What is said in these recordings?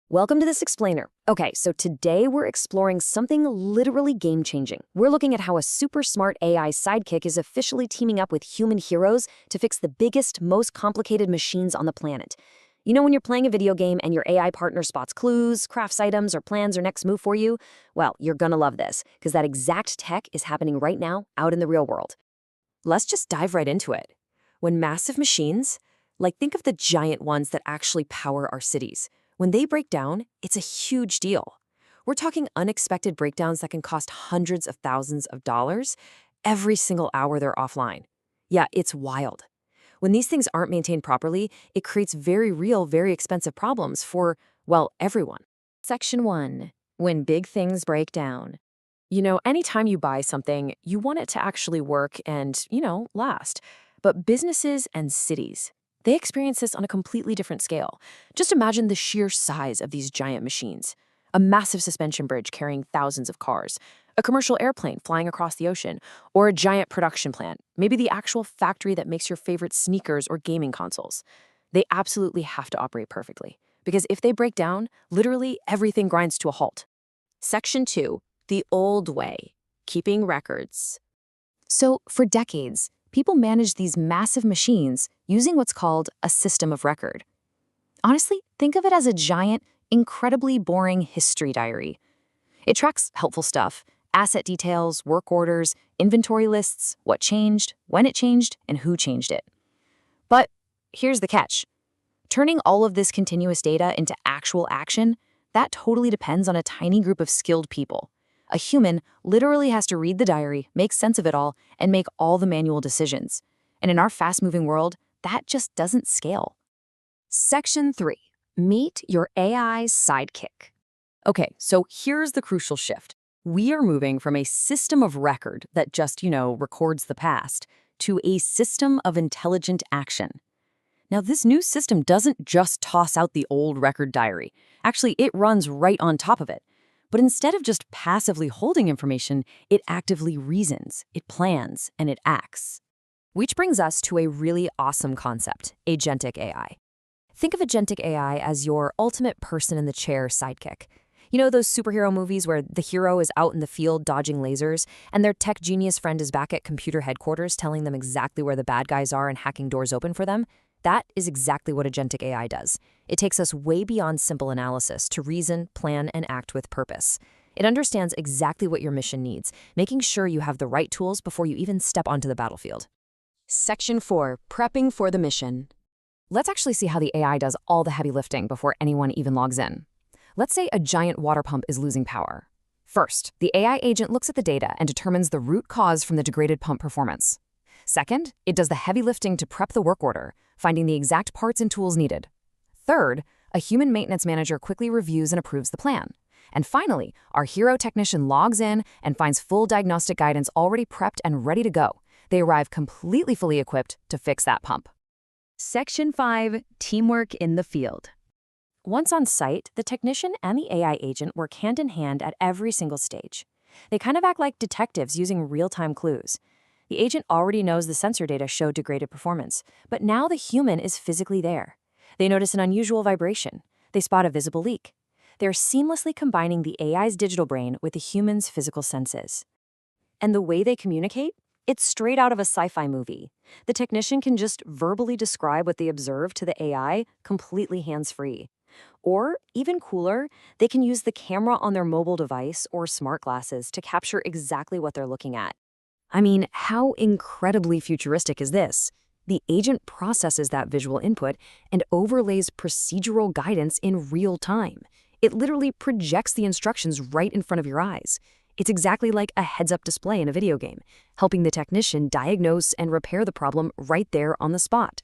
Welcome to this explainer. Okay, so today we're exploring something literally game-changing. We're looking at how a super smart AI sidekick is officially teaming up with human heroes to fix the biggest, most complicated machines on the planet. You know when you're playing a video game and your AI partner spots clues, crafts items, or plans their next move for you? Well, you're gonna love this, because that exact tech is happening right now out in the real world. Let's just dive right into it. When massive machines, like think of the giant ones that actually power our cities, when they break down, it's a huge deal. We're talking unexpected breakdowns that can cost hundreds of thousands of dollars every single hour they're offline. Yeah, it's wild. When these things aren't maintained properly, it creates very real, very expensive problems for, well, everyone. Section 1. When big things break down. You know, anytime you buy something, you want it to actually work and, last. But businesses and cities, they experience this on a completely different scale. Just imagine the sheer size of these giant machines. A massive suspension bridge carrying thousands of cars, a commercial airplane flying across the ocean, or a giant production plant, maybe the actual factory that makes your favorite sneakers or gaming consoles. They absolutely have to operate perfectly, because if they break down, literally everything grinds to a halt. Section 2. The old way. Keeping records. So, for decades, people managed these massive machines using what's called a system of record. Honestly, think of it as a giant, incredibly boring history diary. It tracks helpful stuff, asset details, work orders, inventory lists, what changed, when it changed, and who changed it. But here's the catch. Turning all of this continuous data into actual action, that totally depends on a tiny group of skilled people. A human literally has to read the diary, make sense of it all, and make all the manual decisions. And in our fast-moving world, that just doesn't scale. Section 3. Meet your AI sidekick. Okay, so here's the crucial shift. We are moving from a system of record that just, records the past, to a system of intelligent action. Now, this new system doesn't just toss out the old record diary. Actually, it runs right on top of it. But instead of just passively holding information, it actively reasons, it plans, and it acts. Which brings us to a really awesome concept, Agentic AI. Think of Agentic AI as your ultimate person-in-the-chair sidekick. You know those superhero movies where the hero is out in the field dodging lasers, and their tech genius friend is back at computer headquarters telling them exactly where the bad guys are and hacking doors open for them? That is exactly what Agentic AI does. It takes us way beyond simple analysis to reason, plan, and act with purpose. It understands exactly what your mission needs, making sure you have the right tools before you even step onto the battlefield. Section 4. Prepping for the mission. Let's actually see how the AI does all the heavy lifting before anyone even logs in. Let's say a giant water pump is losing power. First, the AI agent looks at the data and determines the root cause from the degraded pump performance. Second, it does the heavy lifting to prep the work order, finding the exact parts and tools needed. Third, a human maintenance manager quickly reviews and approves the plan. And finally, our hero technician logs in and finds full diagnostic guidance already prepped and ready to go. They arrive completely fully equipped to fix that pump. Section 5. Teamwork in the field. Once on site, the technician and the AI agent work hand in hand at every single stage. They kind of act like detectives using real-time clues. The agent already knows the sensor data showed degraded performance, but now the human is physically there. They notice an unusual vibration. They spot a visible leak. They're seamlessly combining the AI's digital brain with the human's physical senses. And the way they communicate? It's straight out of a sci-fi movie. The technician can just verbally describe what they observe to the AI, completely hands-free. Or, even cooler, they can use the camera on their mobile device or smart glasses to capture exactly what they're looking at. I mean, how incredibly futuristic is this? The agent processes that visual input and overlays procedural guidance in real time. It literally projects the instructions right in front of your eyes. It's exactly like a heads-up display in a video game, helping the technician diagnose and repair the problem right there on the spot.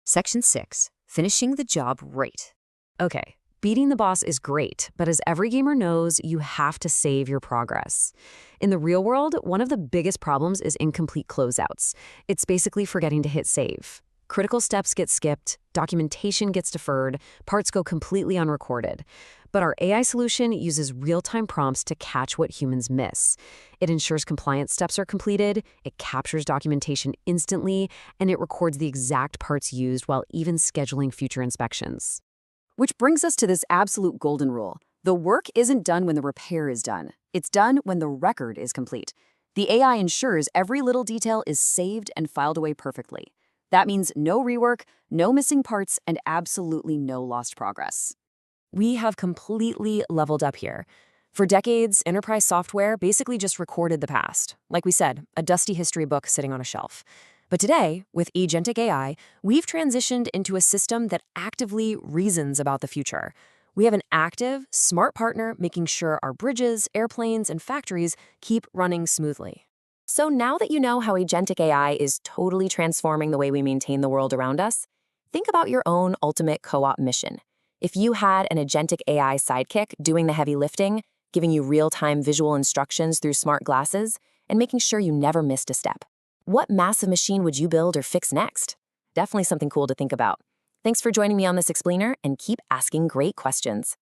Section 6. Finishing the job right. Okay. Beating the boss is great, but as every gamer knows, you have to save your progress. In the real world, one of the biggest problems is incomplete closeouts. It's basically forgetting to hit save. Critical steps get skipped, documentation gets deferred, parts go completely unrecorded. But our AI solution uses real-time prompts to catch what humans miss. It ensures compliance steps are completed, it captures documentation instantly, and it records the exact parts used while even scheduling future inspections. Which brings us to this absolute golden rule. The work isn't done when the repair is done. It's done when the record is complete. The AI ensures every little detail is saved and filed away perfectly. That means no rework, no missing parts, and absolutely no lost progress. We have completely leveled up here. For decades, enterprise software basically just recorded the past. Like we said, a dusty history book sitting on a shelf. But today, with Agentic AI, we've transitioned into a system that actively reasons about the future. We have an active, smart partner making sure our bridges, airplanes, and factories keep running smoothly. So now that you know how Agentic AI is totally transforming the way we maintain the world around us, think about your own ultimate co-op mission. If you had an Agentic AI sidekick doing the heavy lifting, giving you real-time visual instructions through smart glasses, and making sure you never missed a step, what massive machine would you build or fix next? Definitely something cool to think about. Thanks for joining me on this explainer, and keep asking great questions.